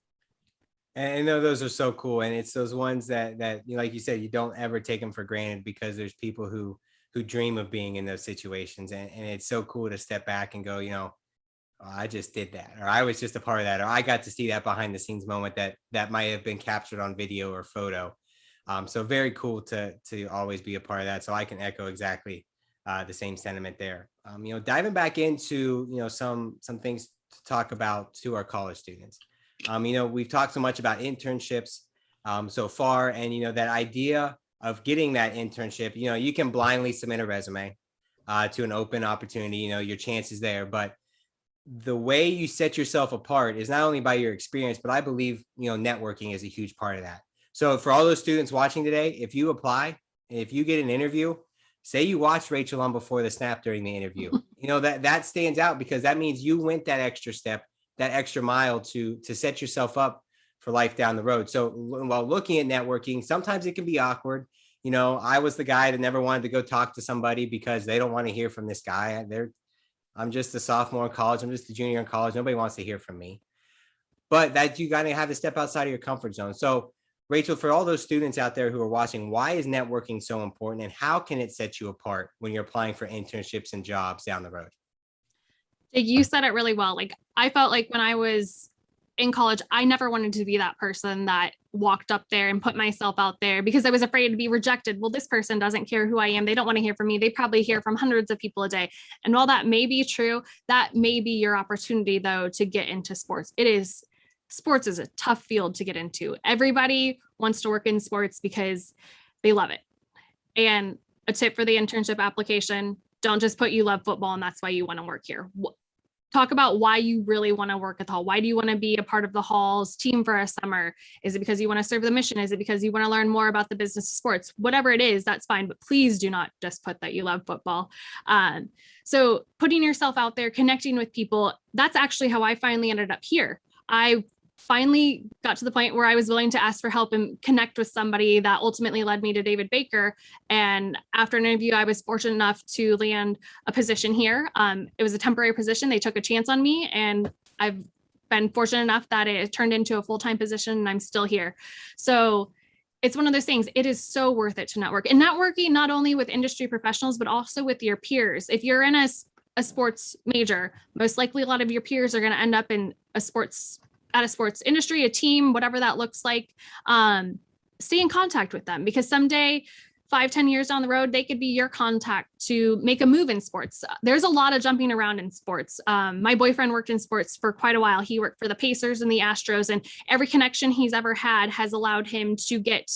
Speaker 1: And I know those are so cool. And it's those ones that like you said, you don't ever take them for granted, because there's people who dream of being in those situations. And it's so cool to step back and go, oh, I just did that, or I was just a part of that, or I got to see that behind the scenes moment that might have been captured on video or photo. So very cool to always be a part of that. So I can echo exactly the same sentiment there. Diving back into, some things to talk about to our college students. We've talked so much about internships so far, and, that idea of getting that internship, you can blindly submit a resume to an open opportunity, your chances there, but the way you set yourself apart is not only by your experience, but I believe, networking is a huge part of that. So for all those students watching today, if you apply, if you get an interview, say you watched Rachel on Before the Snap during the interview, that stands out, because that means you went that extra step, that extra mile to set yourself up for life down the road. So while looking at networking, sometimes it can be awkward. I was the guy that never wanted to go talk to somebody because they don't want to hear from this guy. I'm just a sophomore in college. I'm just a junior in college. Nobody wants to hear from me. But that you got to have to step outside of your comfort zone. So Rachel, for all those students out there who are watching, why is networking so important, and how can it set you apart when you're applying for internships and jobs down the road?
Speaker 2: You said it really well. Like, I felt like when I was in college, I never wanted to be that person that walked up there and put myself out there because I was afraid to be rejected. Well, this person doesn't care who I am. They don't want to hear from me. They probably hear from hundreds of people a day. And while that may be true, that may be your opportunity, though, to get into sports. Sports is a tough field to get into. Everybody wants to work in sports because they love it. And a tip for the internship application, don't just put you love football and that's why you want to work here. Talk about why you really want to work at the Hall. Why do you want to be a part of the Hall's team for a summer? Is it because you want to serve the mission? Is it because you want to learn more about the business of sports? Whatever it is, that's fine. But please do not just put that you love football. So putting yourself out there, connecting with people, that's actually how I finally ended up here. I finally got to the point where I was willing to ask for help and connect with somebody that ultimately led me to David Baker. And after an interview, I was fortunate enough to land a position here. It was a temporary position. They took a chance on me, and I've been fortunate enough that it turned into a full-time position, and I'm still here. So it's one of those things. It is so worth it to network, and networking not only with industry professionals, but also with your peers. If you're in a sports major, most likely a lot of your peers are going to end up in a sports industry, a team, whatever that looks like. Stay in contact with them, because someday 5-10 years down the road, they could be your contact to make a move in sports. There's a lot of jumping around in sports. My boyfriend worked in sports for quite a while. He worked for the Pacers and the Astros, and every connection he's ever had has allowed him to get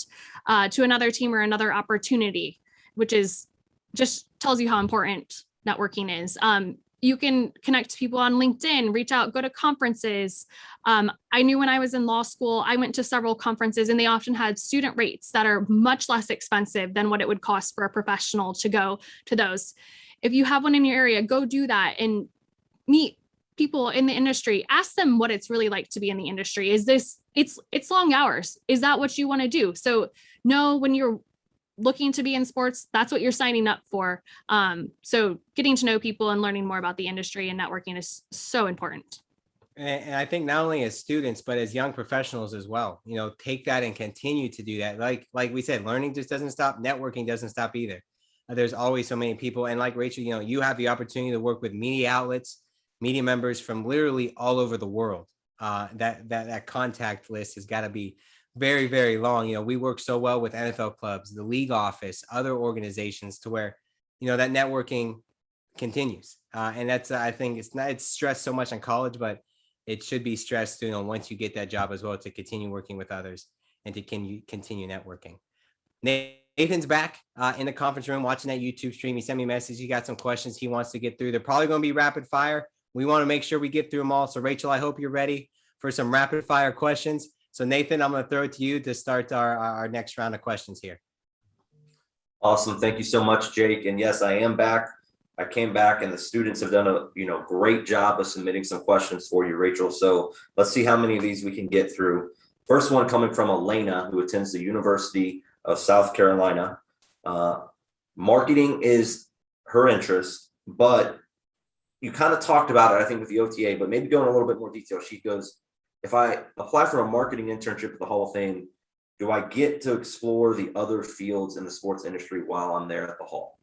Speaker 2: to another team or another opportunity, which is just tells you how important networking is. You can connect to people on LinkedIn, reach out, go to conferences. I knew when I was in law school, I went to several conferences and they often had student rates that are much less expensive than what it would cost for a professional to go to those. If you have one in your area, go do that and meet people in the industry. Ask them what it's really like to be in the industry. It's long hours. Is that what you want to do? So know when you're looking to be in sports, that's what you're signing up for. So getting to know people and learning more about the industry and networking is so important.
Speaker 1: And I think not only as students, but as young professionals as well, take that and continue to do that. Like we said, learning just doesn't stop. Networking doesn't stop either. There's always so many people. And like Rachel, you have the opportunity to work with media outlets, media members from literally all over the world. That contact list has got to be very, very long. We work so well with NFL clubs, the league office, other organizations to where, that networking continues. And that's, I think it's stressed so much in college, but it should be stressed, once you get that job as well, to continue working with others and to continue networking. Nathan's back in the conference room watching that YouTube stream. He sent me a message. He got some questions he wants to get through. They're probably going to be rapid fire. We want to make sure we get through them all. So Rachel, I hope you're ready for some rapid fire questions. So Nathan, I'm going to throw it to you to start our next round of questions here.
Speaker 3: Awesome. Thank you so much, Jake. And yes, I am back. I came back and the students have done a great job of submitting some questions for you, Rachel. So let's see how many of these we can get through. First one coming from Elena, who attends the University of South Carolina. Marketing is her interest, but you kind of talked about it, I think, with the OTA, but maybe go in a little bit more detail. She goes, if I apply for a marketing internship at the Hall of Fame, do I get to explore the other fields in the sports industry while I'm there at the Hall?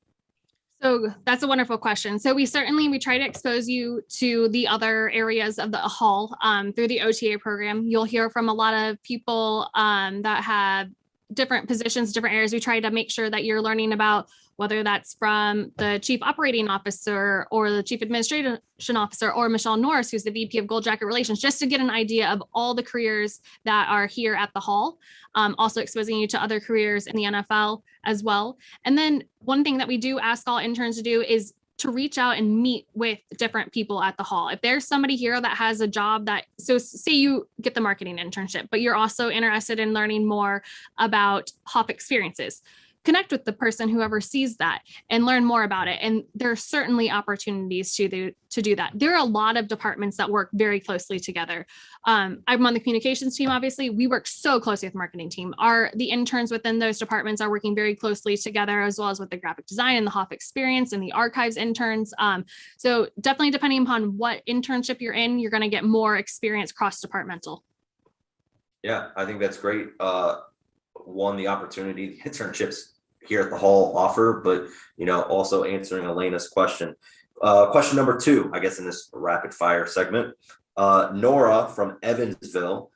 Speaker 2: So that's a wonderful question. So we try to expose you to the other areas of the Hall through the OTA program. You'll hear from a lot of people that have different positions, different areas. We try to make sure that you're learning about whether that's from the chief operating officer or the chief administration officer or Michelle Norris, who's the VP of Gold Jacket Relations, just to get an idea of all the careers that are here at the Hall. Also exposing you to other careers in the NFL as well. And then one thing that we do ask all interns to do is to reach out and meet with different people at the Hall. If there's somebody here that has a job so say you get the marketing internship, but you're also interested in learning more about HOP experiences, connect with the person who oversees that and learn more about it. And there are certainly opportunities to do that. There are a lot of departments that work very closely together. I'm on the communications team, obviously. We work so closely with the marketing team. The interns within those departments are working very closely together, as well as with the graphic design and the HOP experience and the archives interns. So definitely depending upon what internship you're in, you're going to get more experience cross-departmental. Yeah,
Speaker 3: I think that's great. The opportunity the internships here at the Hall offer, but also answering Elena's question. Question number 2, I guess, in this rapid fire segment. Nora from Evansville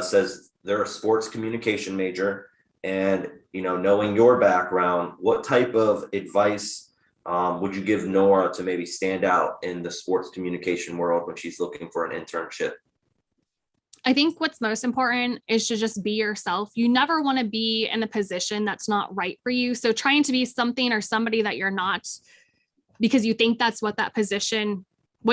Speaker 3: says they're a sports communication major, and knowing your background, what type of advice would you give Nora to maybe stand out in the sports communication world when she's looking for an internship?
Speaker 2: I think what's most important is to just be yourself. You never want to be in a position that's not right for you. So trying to be something or somebody that you're not because you think that's what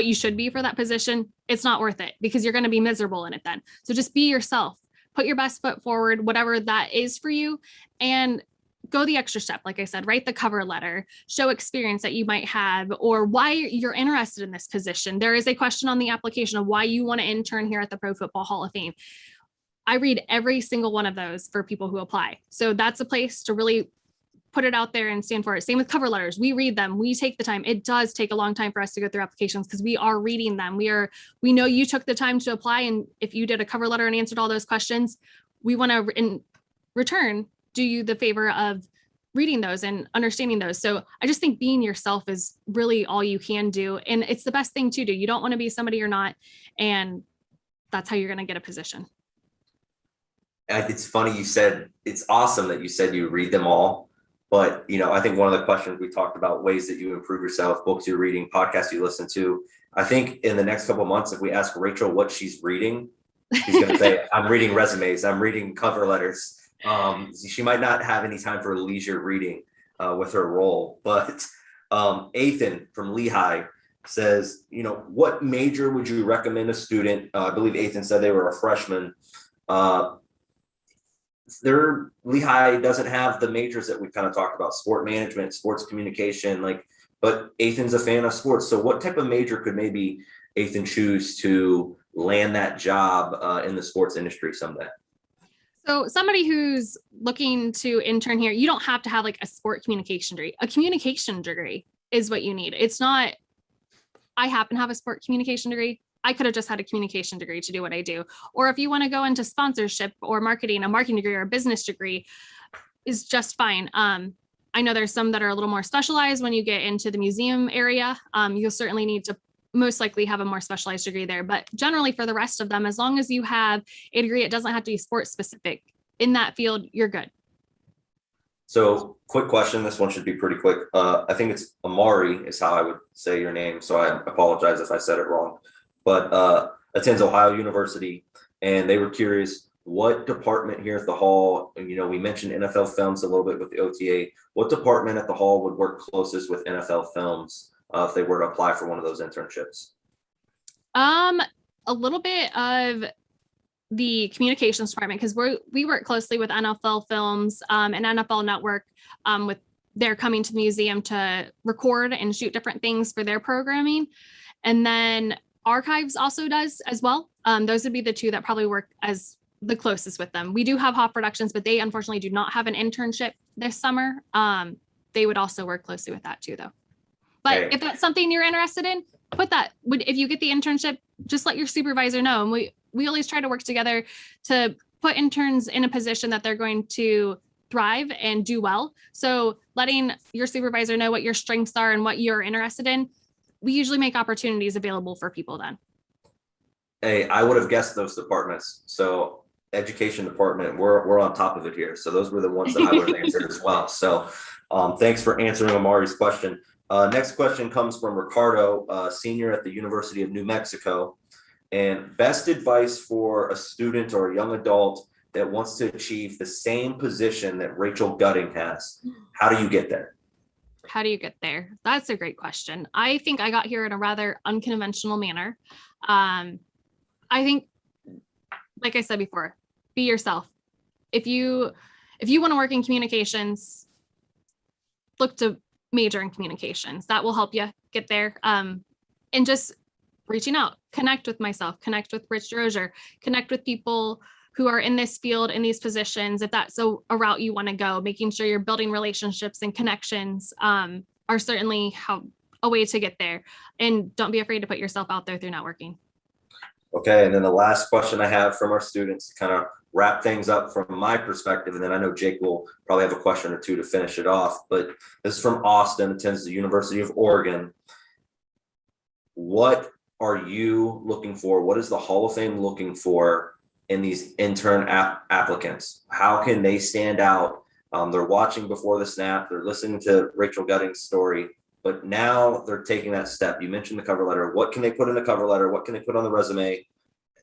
Speaker 2: you should be for that position, it's not worth it because you're going to be miserable in it then. So just be yourself, put your best foot forward, whatever that is for you, and go the extra step. Like I said, write the cover letter, show experience that you might have or why you're interested in this position. There is a question on the application of why you want to intern here at the Pro Football Hall of Fame. I read every single one of those for people who apply. So that's a place to really put it out there and stand for it. Same with cover letters. We read them. We take the time. It does take a long time for us to go through applications because we are reading them. We know you took the time to apply. And if you did a cover letter and answered all those questions, we want to in return do you the favor of reading those and understanding those. So I just think being yourself is really all you can do. And it's the best thing to do. You don't want to be somebody you're not. And that's how you're going to get a position.
Speaker 3: It's funny it's awesome that you said you read them all. But, I think one of the questions we talked about, ways that you improve yourself, books you're reading, podcasts you listen to. I think in the next couple of months, if we ask Rachel what she's reading, she's going to say, I'm reading resumes, I'm reading cover letters. She might not have any time for leisure reading with her role, but Ethan from Lehigh says, what major would you recommend a student? I believe Ethan said they were a freshman. Lehigh doesn't have the majors that we kind of talked about: sport management, sports communication, but Ethan's a fan of sports. So what type of major could maybe Ethan choose to land that job in the sports industry someday?
Speaker 2: So somebody who's looking to intern here, you don't have to have like a sport communication degree. A communication degree is what you need. It's not, I happen to have a sport communication degree. I could have just had a communication degree to do what I do. Or if you want to go into sponsorship or marketing, a marketing degree or a business degree is just fine. I know there's some that are a little more specialized when you get into the museum area. You'll certainly need to most likely have a more specialized degree there. But generally for the rest of them, as long as you have a degree, it doesn't have to be sports specific in that field, you're good.
Speaker 3: So quick question. This one should be pretty quick. I think it's Amari is how I would say your name. So I apologize if I said it wrong, but attends Ohio University. And they were curious, what department here at the Hall, and we mentioned NFL films a little bit with the OTA, what department at the Hall would work closest with NFL films if they were to apply for one of those internships?
Speaker 2: A little bit of the communications department, because we work closely with NFL Films and NFL Network with their coming to the museum to record and shoot different things for their programming. And then Archives also does as well. Those would be the two that probably work as the closest with them. We do have Hop Productions, but they unfortunately do not have an internship this summer. They would also work closely with that too, though. But if that's something you're interested in, put that. If you get the internship, just let your supervisor know. And we always try to work together to put interns in a position that they're going to thrive and do well. So letting your supervisor know what your strengths are and what you're interested in, we usually make opportunities available for people then.
Speaker 3: Hey, I would have guessed those departments. So education department, we're on top of it here. So those were the ones that I would have answered as well. So thanks for answering Amari's question. Next question comes from Ricardo, senior at the University of New Mexico. And best advice for a student or a young adult that wants to achieve the same position that Rachel Gutting has. How do you get there?
Speaker 2: How do you get there? That's a great question. I think I got here in a rather unconventional manner. I think, like I said before, be yourself. If you want to work in communications, look to major in communications. That will help you get there. And just reaching out, connect with myself, connect with Rich Rozier, connect with people who are in this field, in these positions. If that's a route you want to go, making sure you're building relationships and connections are certainly a way to get there. And don't be afraid to put yourself out there through networking. Okay.
Speaker 3: And then the last question I have from our students to kind of wrap things up from my perspective, and then I know Jake will probably have a question or two to finish it off, but this is from Austin, attends the University of Oregon. What are you looking for? What is the Hall of Fame looking for in these intern applicants? How can they stand out? They're watching before the snap, they're listening to Rachel Gutting's story, but now they're taking that step. You mentioned the cover letter. What can they put in the cover letter? What can they put on the resume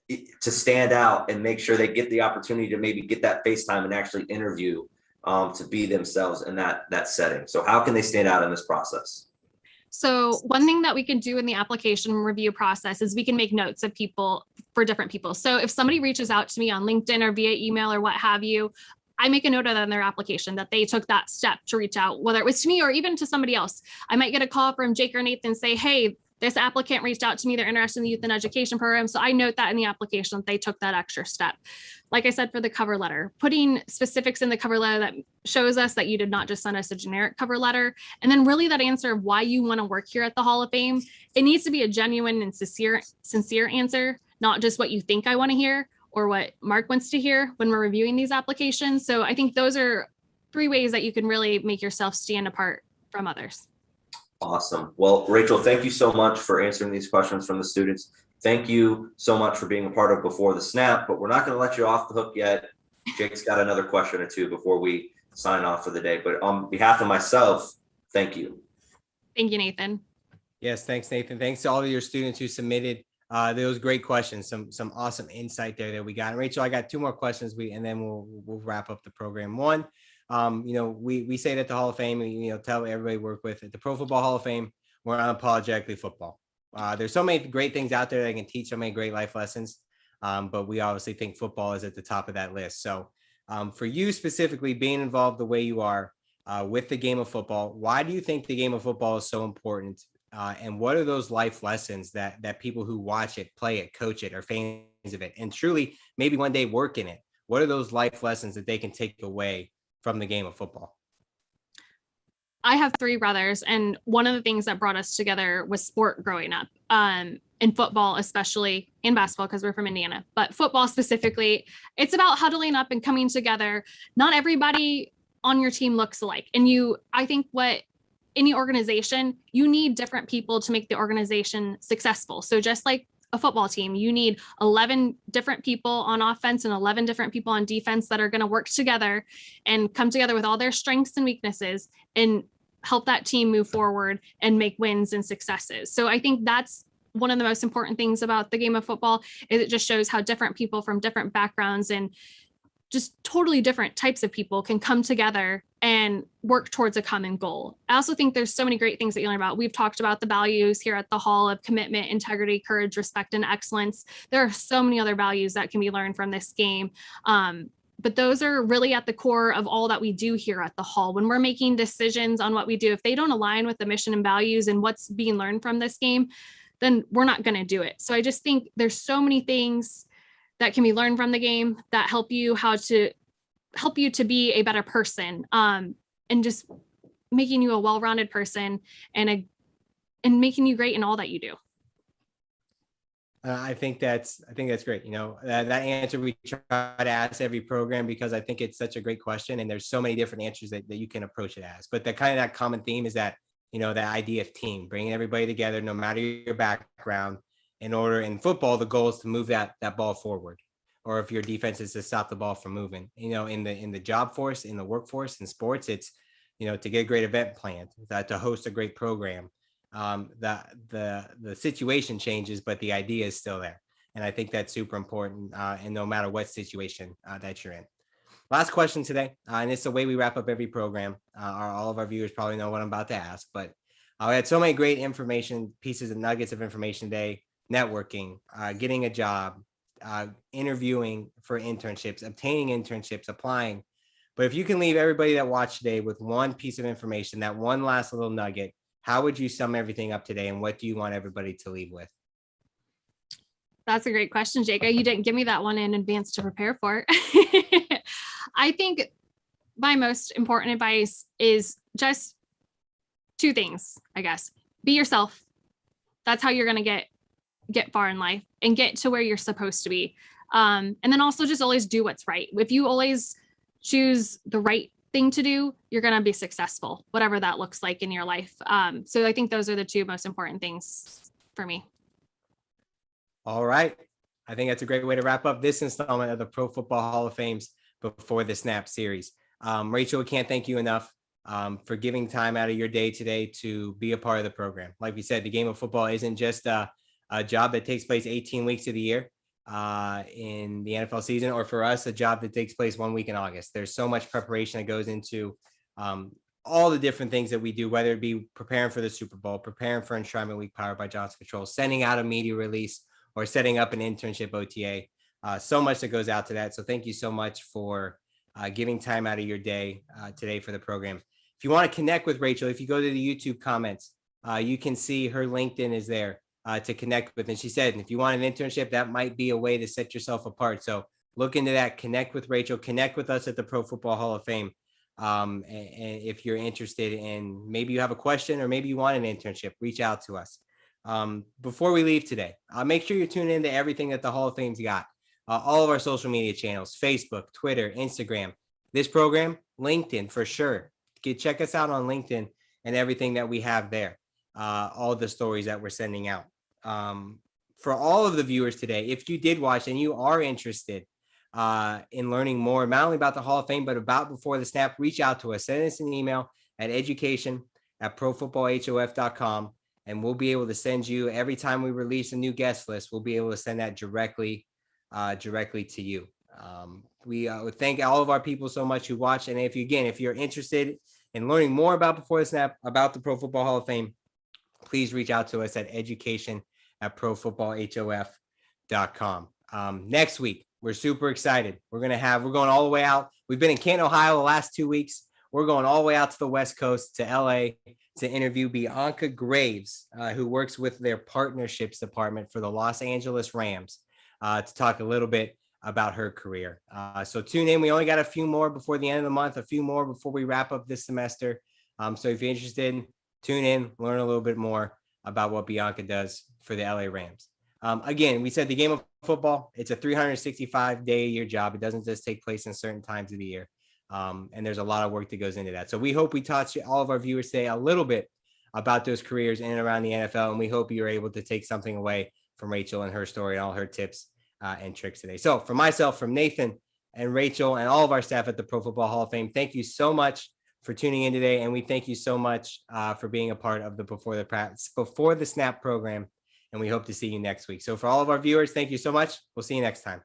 Speaker 3: to stand out and make sure they get the opportunity to maybe get that FaceTime and actually interview to be themselves in that setting? So how can they stand out in this process?
Speaker 2: So one thing that we can do in the application review process is we can make notes of people for different people. So if somebody reaches out to me on LinkedIn or via email or what have you, I make a note of that in their application that they took that step to reach out, whether it was to me or even to somebody else. I might get a call from Jake or Nathan and say, hey, this applicant reached out to me. They're interested in the youth and education program. So I note that in the application that they took that extra step. Like I said, for the cover letter, putting specifics in the cover letter that shows us that you did not just send us a generic cover letter. And then really that answer of why you want to work here at the Hall of Fame. It needs to be a genuine and sincere answer, not just what you think I want to hear or what Mark wants to hear when we're reviewing these applications. So I think those are 3 ways that you can really make yourself stand apart from others.
Speaker 3: Awesome. Well, Rachel, thank you so much for answering these questions from the students. Thank you so much for being a part of Before the Snap, but we're not going to let you off the hook yet. Jake's got another question or two before we sign off for the day, but on behalf of myself, thank you.
Speaker 2: Thank you, Nathan.
Speaker 1: Yes, thanks, Nathan. Thanks to all of your students who submitted those great questions. Some awesome insight there that we got. And Rachel, I got 2 more questions, and then we'll wrap up the program. One, we say that the Hall of Fame, tell everybody we work with at the Pro Football Hall of Fame, we're unapologetically football. There's so many great things out there that can teach so many great life lessons. But we obviously think football is at the top of that list. So for you specifically being involved the way you are with the game of football, why do you think the game of football is so important? And what are those life lessons that people who watch it, play it, coach it, are fans of it, and truly maybe one day work in it? What are those life lessons that they can take away from the game of football?
Speaker 2: I have 3 brothers, and one of the things that brought us together was sport growing up, in football, especially in basketball, because we're from Indiana, but football specifically, it's about huddling up and coming together. Not everybody on your team looks alike. And I think any organization, you need different people to make the organization successful. So just like a football team, you need 11 different people on offense and 11 different people on defense that are going to work together and come together with all their strengths and weaknesses and help that team move forward and make wins and successes. So I think that's one of the most important things about the game of football, is it just shows how different people from different backgrounds and just totally different types of people can come together and work towards a common goal. I also think there's so many great things that you learn about. We've talked about the values here at the Hall of commitment, integrity, courage, respect, and excellence. There are so many other values that can be learned from this game. But those are really at the core of all that we do here at the Hall. When we're making decisions on what we do, if they don't align with the mission and values and what's being learned from this game, then we're not going to do it. So I just think there's so many things that can be learned from the game that help you to be a better person, and just making you a well-rounded person and making you great in all that you do.
Speaker 1: I think that's great. That answer we try to ask every program, because I think it's such a great question, and there's so many different answers that you can approach it as. But that common theme is that, that idea of team, bringing everybody together, no matter your background. In football, the goal is to move that ball forward, or if your defense is to stop the ball from moving. In the job force, in the workforce, in sports, it's to get a great event planned, to host a great program. The situation changes, but the idea is still there, and I think that's super important. And no matter what situation that you're in. Last question today, and it's the way we wrap up every program. All of our viewers probably know what I'm about to ask, but we had so many great information, pieces and nuggets of information today. Networking, getting a job, interviewing for internships, obtaining internships, applying. But if you can leave everybody that watched today with one piece of information, that one last little nugget, how would you sum everything up today, and what do you want everybody to leave with?
Speaker 2: That's a great question, Jake. You didn't give me that one in advance to prepare for. I think my most important advice is just 2 things, I guess. Be yourself. That's how you're going to get far in life and get to where you're supposed to be. And then also just always do what's right. If you always choose the right thing to do, you're going to be successful, whatever that looks like in your life. So I think those are the 2 most important things for me.
Speaker 1: All right. I think that's a great way to wrap up this installment of the Pro Football Hall of Fame's Before the Snap series. Rachel, we can't thank you enough for giving time out of your day today to be a part of the program. Like we said, the game of football isn't just a job that takes place 18 weeks of the year in the NFL season, or for us, a job that takes place 1 week in August. There's so much preparation that goes into all the different things that we do, whether it be preparing for the Super Bowl, preparing for Enshrinement Week powered by Johnson Controls, sending out a media release, or setting up an internship OTA. So much that goes out to that. So thank you so much for giving time out of your day today for the program. If you want to connect with Rachel, if you go to the YouTube comments, you can see her LinkedIn is there to connect with. And she said, if you want an internship, that might be a way to set yourself apart. So look into that, connect with Rachel, connect with us at the Pro Football Hall of Fame. And if you're interested in, maybe you have a question, or maybe you want an internship, reach out to us. Before we leave today, make sure you're tuning into everything that the Hall of Fame's got. All of our social media channels, Facebook, Twitter, Instagram, this program, LinkedIn for sure. Check us out on LinkedIn and everything that we have there. All the stories that we're sending out. For all of the viewers today, if you did watch and you are interested in learning more, not only about the Hall of Fame, but about Before the Snap, reach out to us. Send us an email at education@profootballhof.com. And we'll be able to send you, every time we release a new guest list, we'll be able to send that directly to you. We would thank all of our people so much who watch. And if you're interested in learning more about Before the Snap, about the Pro Football Hall of Fame, please reach out to us at education@profootballhof.com. Next week, we're super excited. We're going all the way out. We've been in Canton, Ohio the last 2 weeks. We're going all the way out to the West Coast, to LA, to interview Bianca Graves, who works with their partnerships department for the Los Angeles Rams, to talk a little bit about her career. So tune in. We only got a few more before the end of the month, a few more before we wrap up this semester. So if you're interested, tune in, learn a little bit more about what Bianca does for the LA Rams. Again, we said the game of football, it's a 365-day-a-year job. It doesn't just take place in certain times of the year. And there's a lot of work that goes into that. So we hope we taught all of our viewers today a little bit about those careers in and around the NFL. And we hope you're able to take something away from Rachel and her story and all her tips and tricks today. So from myself, from Nathan and Rachel and all of our staff at the Pro Football Hall of Fame, thank you so much for tuning in today. And we thank you so much for being a part of the Before the Snap program. And we hope to see you next week. So for all of our viewers, thank you so much. We'll see you next time.